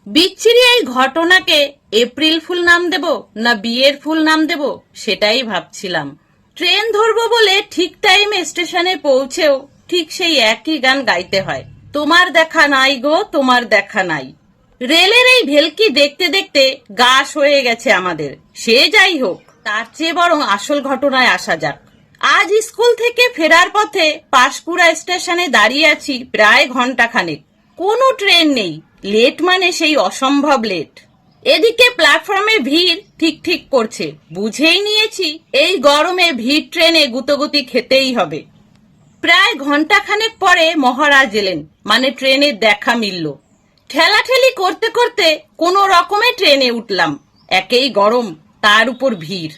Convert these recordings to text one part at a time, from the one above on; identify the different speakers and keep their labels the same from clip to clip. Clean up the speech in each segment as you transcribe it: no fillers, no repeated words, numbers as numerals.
Speaker 1: বিচ্ছিরি এই ঘটনাকে এপ্রিল ফুল নাম দেব না বিয়ের ফুল নাম দেব সেটাই ভাবছিলাম। ট্রেন ধরবো বলে ঠিক টাইমে স্টেশনে পৌঁছেও ঠিক সেই একই গান গাইতে হয়, তোমার দেখা নাই গো তোমার দেখা নাই। রেলের এই ভেলকি দেখতে দেখতে গাছ হয়ে গেছে আমাদের। সে যাই হোক, তার চেয়ে বরং আসল ঘটনায় আসা যাক। আজ স্কুল থেকে ফেরার পথে পাঁশকুড়া স্টেশনে দাঁড়িয়ে আছি প্রায় ঘন্টাখানেক। কোনো ট্রেন নেই। লেট মানে সেই অসম্ভব লেট। এদিকে প্ল্যাটফর্মে ভিড় ঠিক ঠিক করছে। বুঝেই নিয়েছি এই গরমে ভিড় ট্রেনে গুতোগুতি খেতেই হবে। প্রায় ঘন্টাখানেক পরে মহারাজ এলেন, মানে ট্রেনের দেখা মিলল। ঠেলাঠেলি করতে করতে কোনো রকমে ট্রেনে উঠলাম। একেই গরম, তার উপর ভিড়।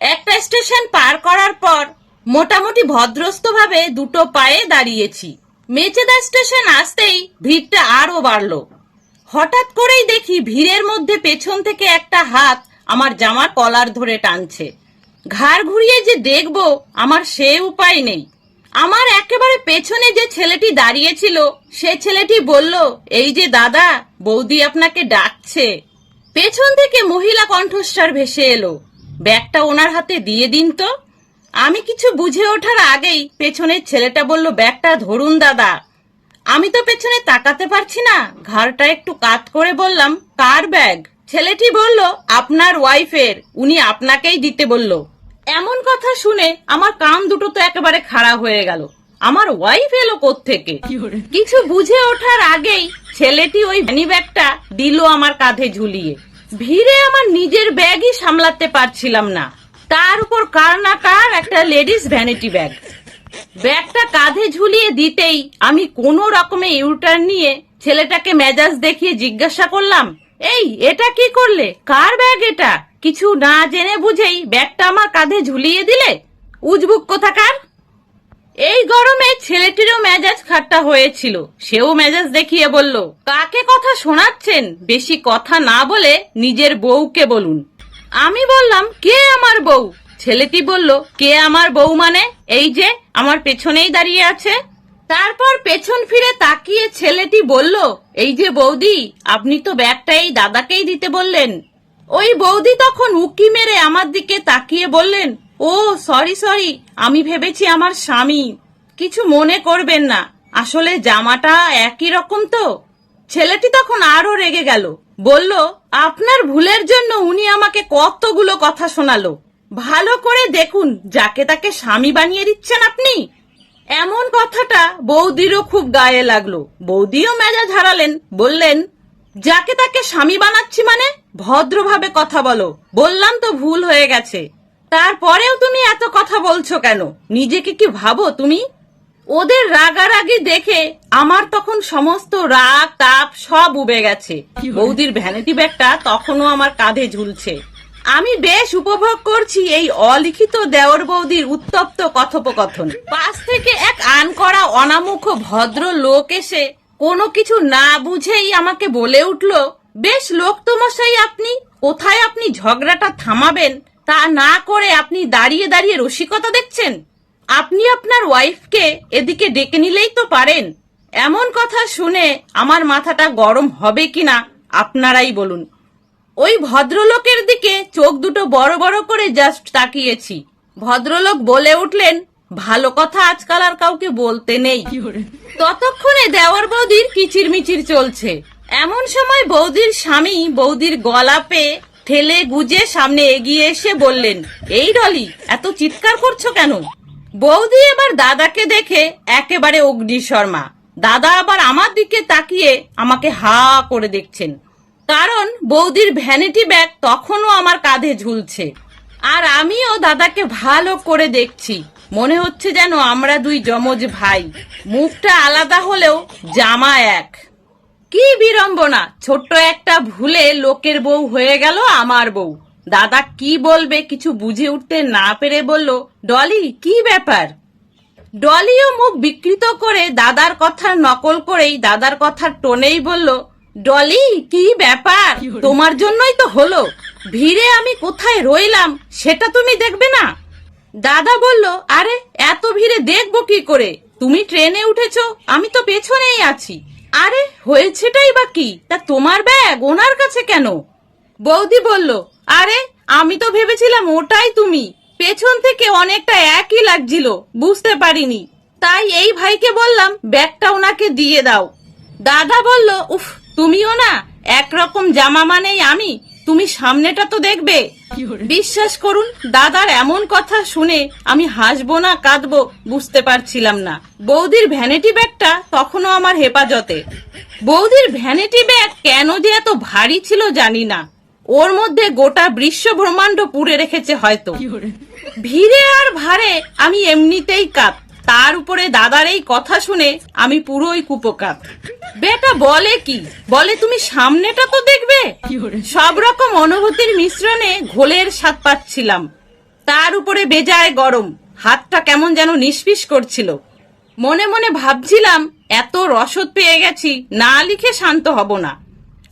Speaker 1: একটা স্টেশন পার করার পর মোটামুটি ভদ্রস্থভাবে দুটো পায়ে দাঁড়িয়েছি। মেচেদা স্টেশন আসতেই ভিড়টা আরো বাড়লো। হঠাৎ করেই দেখি ভিড়ের মধ্যে পেছন থেকে একটা হাত আমার জামার কলার ধরে টানছে। ঘাড় ঘুরিয়ে যে দেখব আমার সে উপায় নেই। আমার একেবারে পেছনে যে ছেলেটি দাঁড়িয়েছিল সে ছেলেটি বলল, এই যে দাদা, বৌদি আপনাকে ডাকছে। পেছন থেকে মহিলা কণ্ঠস্বর ভেসে এলো, ব্যাগটা ওনার হাতে দিয়ে দিন তো। আমি কিছু বুঝে ওঠার আগেই পেছনের ছেলেটা বলল, ব্যাগটা ধরুন দাদা। আমি তো পেছনে তাকাতে পারছি না। ঘাড়টা একটু কাত করে বললাম, কার ব্যাগ? ছেলেটি বলল, আপনার ওয়াইফের, উনি আপনাকেই দিতে বলল। এমন কথা শুনে আমার কান দুটো তো একেবারে খাড়া হয়ে গেল। আমার ওয়াইফ এলো কোত্থেকে? কিছু বুঝে ওঠার আগেই ছেলেটি ওই ভ্যানি ব্যাগটা দিল আমার কাঁধে ঝুলিয়ে। ভিড়ে আমার নিজের ব্যাগই সামলাতে পারছিলাম না, তার উপর কার না কার একটা লেডিস ভ্যানিটি ব্যাগ। ব্যাগটা কাঁধে ঝুলিয়ে দিতেই আমি কোনো রকমে ইউটার্ন নিয়ে ছেলেটাকে মেজাজ দেখিয়ে জিজ্ঞাসা করলাম, এই এটা কি করলে? কার ব্যাগ এটা? কিছু না জেনে বুঝেই ব্যাগটা আমার কাঁধে ঝুলিয়ে দিলে, উজবুক কোথাকার। এই গরমে ছেলেটিরও মেজাজ খাট্টা হয়েছিল। সেও মেজাজ দেখিয়ে বলল, কাকে কথা শোনাচ্ছেন? বেশি কথা না বলে নিজের বউকে বলুন। আমি বললাম, কে আমার বউ? ছেলেটি বলল, কে আমার বউ মানে এই যে আমার পেছনেই দাঁড়িয়ে আছে। তারপর পেছন ফিরে তাকিয়ে ছেলেটি বলল, এই যে বৌদি, আপনি তো ব্যাগটা এই দাদাকেই দিতে বললেন। ওই বৌদি তখন উকি মেরে আমার দিকে তাকিয়ে বললেন, ও সরি, আমি ভেবেছি আমার স্বামী। কিছু মনে করবেন না, আসলে জামাটা একই রকম তো। ছেলেটি তখন আরো রেগে গেল, বলল, আপনার ভুলের জন্য উনি আমাকে কতগুলো কথা শোনালো। ভালো করে দেখুন, যাকে তাকে স্বামী বানিয়ে দিচ্ছেন আপনি। এমন কথাটা বৌদিরও খুব গায়ে লাগলো। বৌদিও মেজাজ হারালেন, বললেন, যাকে তাকে স্বামী বানাচ্ছি মানে? ভদ্রভাবে কথা বলো। বললাম তো ভুল হয়ে গেছে। তারপরেও তুমি এত কথা বলছো কেন? নিজেকে কি ভাবো তুমি? ওদের রাগারাগি দেখে আমার তখন সমস্ত রাগ তাপ সব উবে গেছে। বৌদির ভ্যানিটি ব্যাগটা তখনও আমার কাঁধে ঝুলছে। আমি বেশ উপভোগ করছি এই অলিখিত দেওর বৌদির উত্তপ্ত কথোপকথন। পাশ থেকে এক আনকড়া অনামুখ ভদ্র লোক এসে কোনো কিছু না বুঝেই আমাকে বলে উঠল, বেশ লোক তো মশাই আপনি, কোথায় আপনি ঝগড়াটা থামাবেন তা না করে আপনি দাঁড়িয়ে দাঁড়িয়ে রসিকতা দেখছেন। আপনি আপনার ওয়াইফকে এদিকে ডেকে নিলেই তো পারেন। এমন কথা শুনে আমার মাথাটা গরম হবে কিনা আপনারাই বলুন। ওই ভদ্রলোকের দিকে চোখ দুটো বড় বড় করে জাস্ট তাকিয়েছি। ভদ্রলোক বলে উঠলেন, ভালো কথা আজকাল আর কাউকে বলতে নেই। ততক্ষণে দেওয়ার বৌদির কিচিরমিচির চলছে। এমন সময় বৌদির স্বামী বৌদির গলা পেয়ে ঠেলে গুজে সামনে এগিয়ে এসে বললেন, এই ডলি, এত চিৎকার করছো কেন? বৌদি এবার দাদাকে দেখে একেবারে অগ্নিশর্মা। দাদা আবার আমার দিকে তাকিয়ে আমাকে হা করে দেখছেন, কারণ বৌদির ভ্যানিটি ব্যাগ তখনও আমার কাঁধে ঝুলছে। আর আমিও দাদাকে ভালো করে দেখছি। মনে হচ্ছে যেন আমরা দুই যমজ ভাই। মুখটা আলাদা হলেও জামা এক। কি বিড়ম্বনা! ছোট্ট একটা ভুলে লোকের বউ হয়ে গেল আমার বউ। দাদা কি বলবে কিছু বুঝে উঠতে না পেরে বলল, ডলি, কি ব্যাপার? ডলিও মুখ বিকৃত করে দাদার কথার নকল করেই দাদার কথার টোনেই বলল, ডলি, কি ব্যাপার? তোমার জন্যই তো হলো। ভিড়ে আমি কোথায় রইলাম সেটা তুমি দেখবে না? দাদা বলল, আরে এত ভিড়ে দেখবো কি করে? তুমি ট্রেনে উঠেছো, আমি তো পেছনেই আছি। আরে হয়েছেটাই বা কি? তা তোমার ব্যাগ ওনার কাছে কেন? বৌদি বলল, আরে আমি তো ভেবেছিলাম ওটাই তুমি, পেছন থেকে অনেকটা একই লাগছিল, বুঝতে পারিনি, তাই এই ভাইকে বললাম ব্যাগটা ওনাকে দিয়ে দাও। দাদা বলল, উফ, তুমিও না একরকম জামা মানেই আমি, তুমি সামনেটা তো দেখবে। বিশ্বাস করুন, দাদার এমন কথা শুনে আমি হাসবো না কাঁদবো বুঝতে পারছিলাম না। বৌদির ভ্যানিটি ব্যাগটা তখনও আমার হেফাজতে। বৌদির ভ্যানিটি ব্যাগ কেন যে এত ভারী ছিল জানি না, ওর মধ্যে গোটা বিশ্ব ব্রহ্মাণ্ড পুড়ে রেখেছে হয়তো। ভিড়ে আর ভারে আমি এমনিতেই কাত, তার উপরে দাদার এই কথা শুনে আমি পুরোই কুপোকাত। বেটা বলে কি, বলে তুমি সামনেটা তো দেখবে। সব রকম অনুভূতির মিশ্রণে ঘোলের স্বাদ পাচ্ছিলাম, তার উপরে বেজায় গরম, হাতটা কেমন যেন নিষ্পিস করছিল। মনে মনে ভাবছিলাম এত রসদ পেয়ে গেছি, না লিখে শান্ত হব না।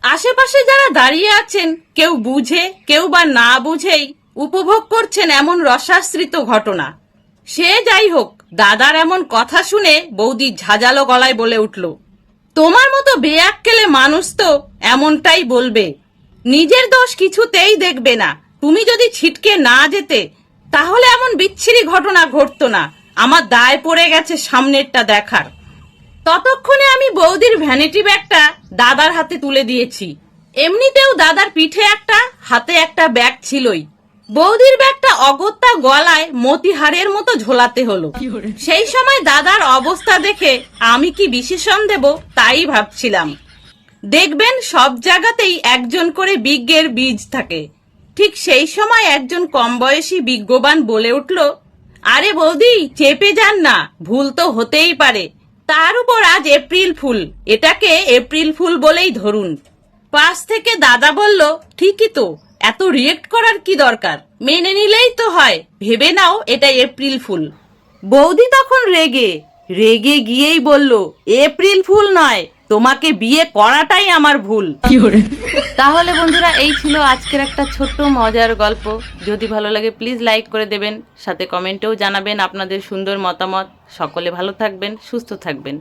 Speaker 1: আশেপাশে যারা দাঁড়িয়ে আছেন কেউ বুঝে কেউ বা না বুঝেই উপভোগ করছেন এমন রসাশ্রিত ঘটনা। সে যাই হোক, দাদার এমন কথা শুনে বৌদি ঝাঁঝালো গলায় বলে উঠল, তোমার মতো বেয়াক্কেলে মানুষ তো এমনটাই বলবে, নিজের দোষ কিছুতেই দেখবে না। তুমি যদি ছিটকে না যেতে তাহলে এমন বিচ্ছিরি ঘটনা ঘটতো না। আমার দায় পড়ে গেছে সামনেরটা দেখার। ততক্ষণে আমি বৌদির ভ্যানিটি ব্যাগটা দাদার হাতে তুলে দিয়েছি। এমনিতেও দাদার পিঠে একটা হাতে একটা ব্যাগ ছিলই, বৌদির ব্যাগটা অগত্যা গলায় মতিহারের মতো ঝোলাতে হলো। সেই সময় দাদার অবস্থা দেখে আমি কি বিশেষণ দেব তাই ভাবছিলাম। দেখবেন সব জায়গাতেই একজন করে বিজ্ঞের বীজ থাকে। ঠিক সেই সময় একজন কম বয়সী বিজ্ঞবান বলে উঠল, আরে বৌদি চেপে যান না, ভুল তো হতেই পারে, তার উপর আজ এপ্রিল ফুল, এটাকে এপ্রিল ফুল বলেই ধরুন। পাশ থেকে দাদা বলল, ঠিকই তো, এত রিয়েক্ট করার কি দরকার, মেনে নিলেই তো হয়, ভেবে নাও এটা এপ্রিল ফুল। বৌদি তখন রেগে রেগে গিয়েই বলল, এপ্রিল ফুল নয়, তোমাকে বিয়ে করাটাই আমার ভুল। তাহলে বন্ধুরা, এই ছিল আজকের একটা ছোট্ট মজার গল্প। যদি ভালো লাগে প্লিজ লাইক করে দেবেন, সাথে কমেন্টেও জানাবেন আপনাদের সুন্দর মতামত। সকলে ভালো থাকবেন, সুস্থ থাকবেন।